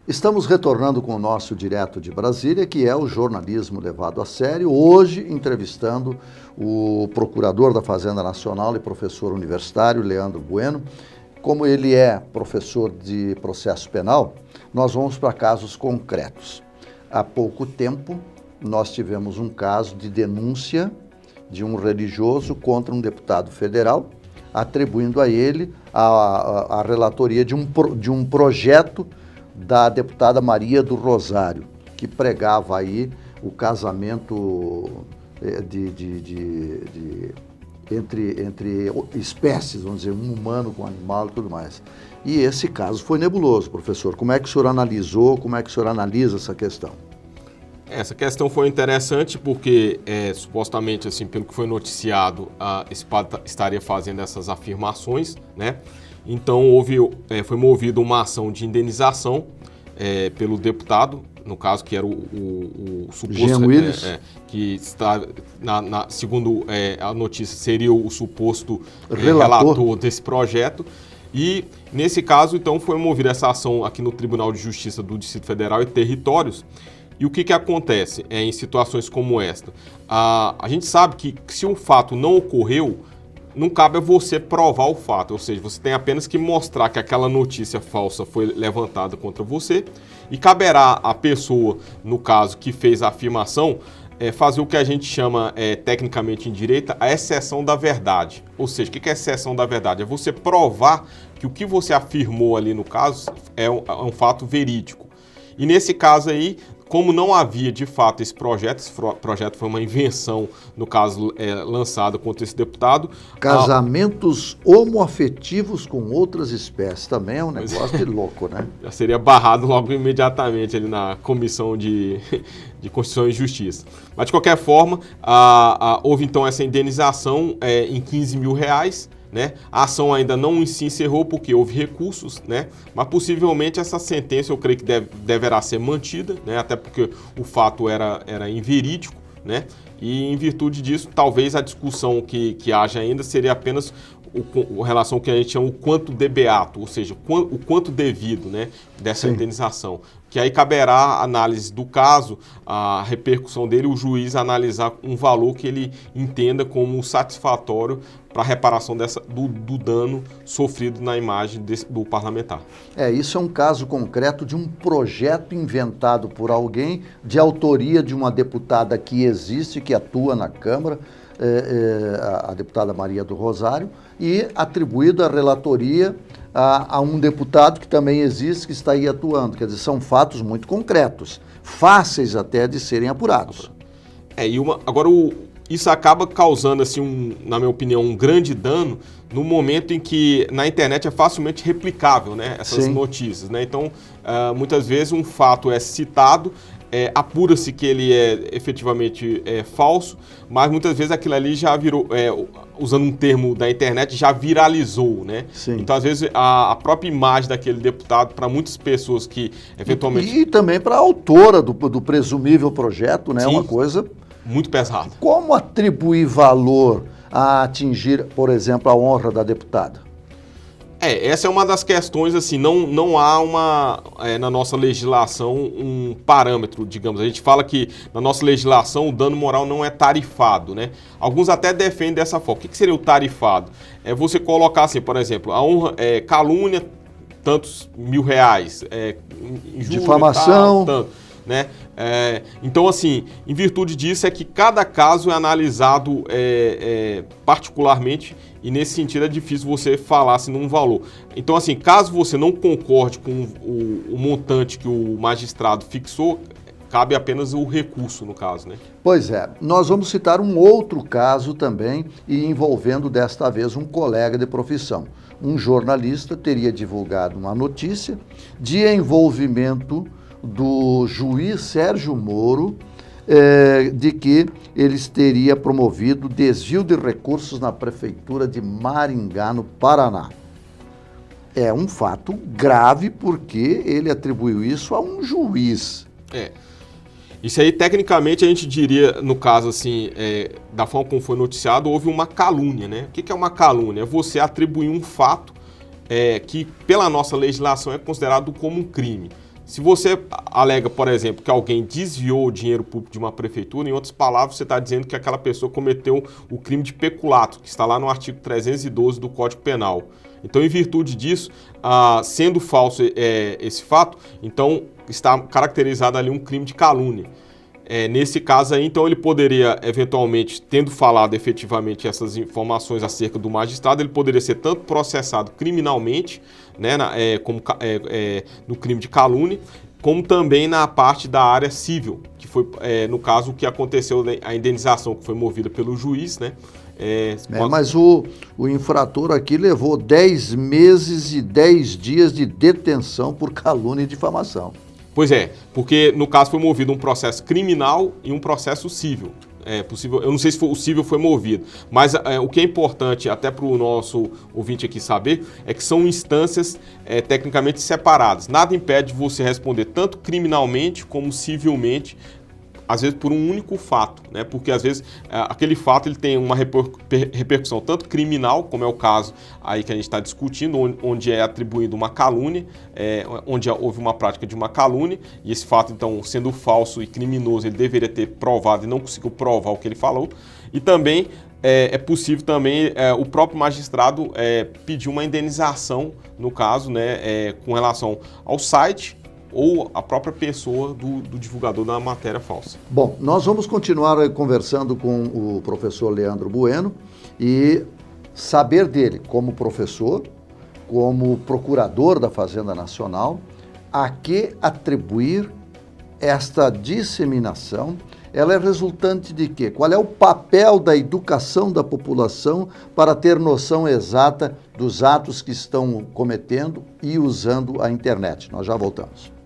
Estamos retornando com o nosso Direto de Brasília, que é o jornalismo levado a sério, hoje entrevistando o procurador da Fazenda Nacional e professor universitário, Leandro Bueno. Como ele é professor de processo penal, nós vamos para casos concretos. Há pouco tempo, nós tivemos um caso de denúncia de um religioso contra um deputado federal, atribuindo a ele a relatoria de um projeto da deputada Maria do Rosário, que pregava aí o casamento entre espécies, vamos dizer, um humano com um animal e tudo mais. E esse caso foi nebuloso, professor. Como é que o senhor analisou, como é que o senhor analisa essa questão? Essa questão foi interessante porque, supostamente, assim, pelo que foi noticiado, esse padre estaria fazendo essas afirmações, né? Então, foi movida uma ação de indenização pelo deputado, no caso, que era o suposto... que está, segundo a notícia, seria o suposto relator desse projeto. E, nesse caso, então, foi movida essa ação aqui no Tribunal de Justiça do Distrito Federal e Territórios. E o que acontece em situações como esta? A gente sabe que se um fato não ocorreu, não cabe a você provar o fato, ou seja, você tem apenas que mostrar que aquela notícia falsa foi levantada contra você e caberá à pessoa, no caso, que fez a afirmação, fazer o que a gente chama, tecnicamente em direito, a exceção da verdade. Ou seja, o que é exceção da verdade? É você provar que o que você afirmou ali no caso é um fato verídico. E nesse caso aí, como não havia de fato esse projeto foi uma invenção, no caso, lançada contra esse deputado. Casamentos homoafetivos com outras espécies, também é um negócio de louco, né? Já seria barrado logo imediatamente ali na Comissão de Constituição e Justiça. Mas de qualquer forma, houve então essa indenização em R$15 mil, né? A ação ainda não se encerrou porque houve recursos, né? Mas possivelmente essa sentença eu creio que deverá ser mantida, né? Até porque o fato era inverídico, né? E em virtude disso, talvez a discussão que haja ainda seria apenas a relação que a gente chama o quanto de beato, ou seja, o quanto devido, né, dessa indenização. Que aí caberá a análise do caso, a repercussão dele, o juiz analisar um valor que ele entenda como satisfatório para a reparação do dano sofrido na imagem do parlamentar. Isso é um caso concreto de um projeto inventado por alguém, de autoria de uma deputada que existe, que atua na Câmara, a deputada Maria do Rosário, e atribuído a relatoria a um deputado que também existe, que está aí atuando. Quer dizer, são fatos muito concretos, fáceis até de serem apurados. Agora, isso acaba causando, assim, na minha opinião, um grande dano no momento em que na internet é facilmente replicável, né, essas notícias, né? Então, muitas vezes um fato é citado, apura-se que ele é efetivamente falso, mas muitas vezes aquilo ali já virou, usando um termo da internet, já viralizou, né? Sim. Então, às vezes, a própria imagem daquele deputado, para muitas pessoas que eventualmente... E também para a autora do presumível projeto, né? Sim, uma coisa... muito pesado. Como atribuir valor a atingir, por exemplo, a honra da deputada? Essa é uma das questões, assim, não há na nossa legislação um parâmetro, digamos. A gente fala que na nossa legislação o dano moral não é tarifado, né? Alguns até defendem dessa forma. O que seria o tarifado? É você colocar assim, por exemplo, a honra, calúnia, tantos R$1.000, injúria, difamação, tanto, né? Então, assim, em virtude disso é que cada caso é analisado particularmente, e nesse sentido é difícil você falar assim, num valor. Então, assim, caso você não concorde com o montante que o magistrado fixou, cabe apenas o recurso, no caso, né? Pois é. Nós vamos citar um outro caso também, e envolvendo desta vez um colega de profissão. Um jornalista teria divulgado uma notícia de envolvimento do juiz Sérgio Moro, de que eles teria promovido desvio de recursos na prefeitura de Maringá, no Paraná. É um fato grave porque ele atribuiu isso a um juiz. Isso aí, tecnicamente, a gente diria, no caso, assim, da forma como foi noticiado, houve uma calúnia, né? O que é uma calúnia? É você atribuir um fato que, pela nossa legislação, é considerado como um crime. Se você alega, por exemplo, que alguém desviou o dinheiro público de uma prefeitura, em outras palavras, você está dizendo que aquela pessoa cometeu o crime de peculato, que está lá no artigo 312 do Código Penal. Então, em virtude disso, sendo falso esse fato, então está caracterizado ali um crime de calúnia. Nesse caso aí, então, ele poderia, eventualmente, tendo falado efetivamente essas informações acerca do magistrado, ele poderia ser tanto processado criminalmente, né, no crime de calúnia, como também na parte da área civil, que foi, no caso, o que aconteceu, a indenização que foi movida pelo juiz, né? Mas o infrator aqui levou 10 meses e 10 dias de detenção por calúnia e difamação. Pois é, porque no caso foi movido um processo criminal e um processo civil. Possível, eu não sei se o civil foi movido, mas o que é importante até para o nosso ouvinte aqui saber é que são instâncias tecnicamente separadas. Nada impede você responder tanto criminalmente como civilmente, às vezes por um único fato, né? Porque às vezes aquele fato ele tem uma repercussão tanto criminal, como é o caso aí que a gente está discutindo, onde é atribuído uma calúnia, onde houve uma prática de uma calúnia, e esse fato, então, sendo falso e criminoso, ele deveria ter provado e não conseguiu provar o que ele falou, e também é possível também o próprio magistrado pedir uma indenização, no caso, né, com relação ao site, ou a própria pessoa do divulgador da matéria falsa. Bom, nós vamos continuar conversando com o professor Leandro Bueno e saber dele, como professor, como procurador da Fazenda Nacional, a que atribuir esta disseminação. Ela é resultante de quê? Qual é o papel da educação da população para ter noção exata dos atos que estão cometendo e usando a internet? Nós já voltamos.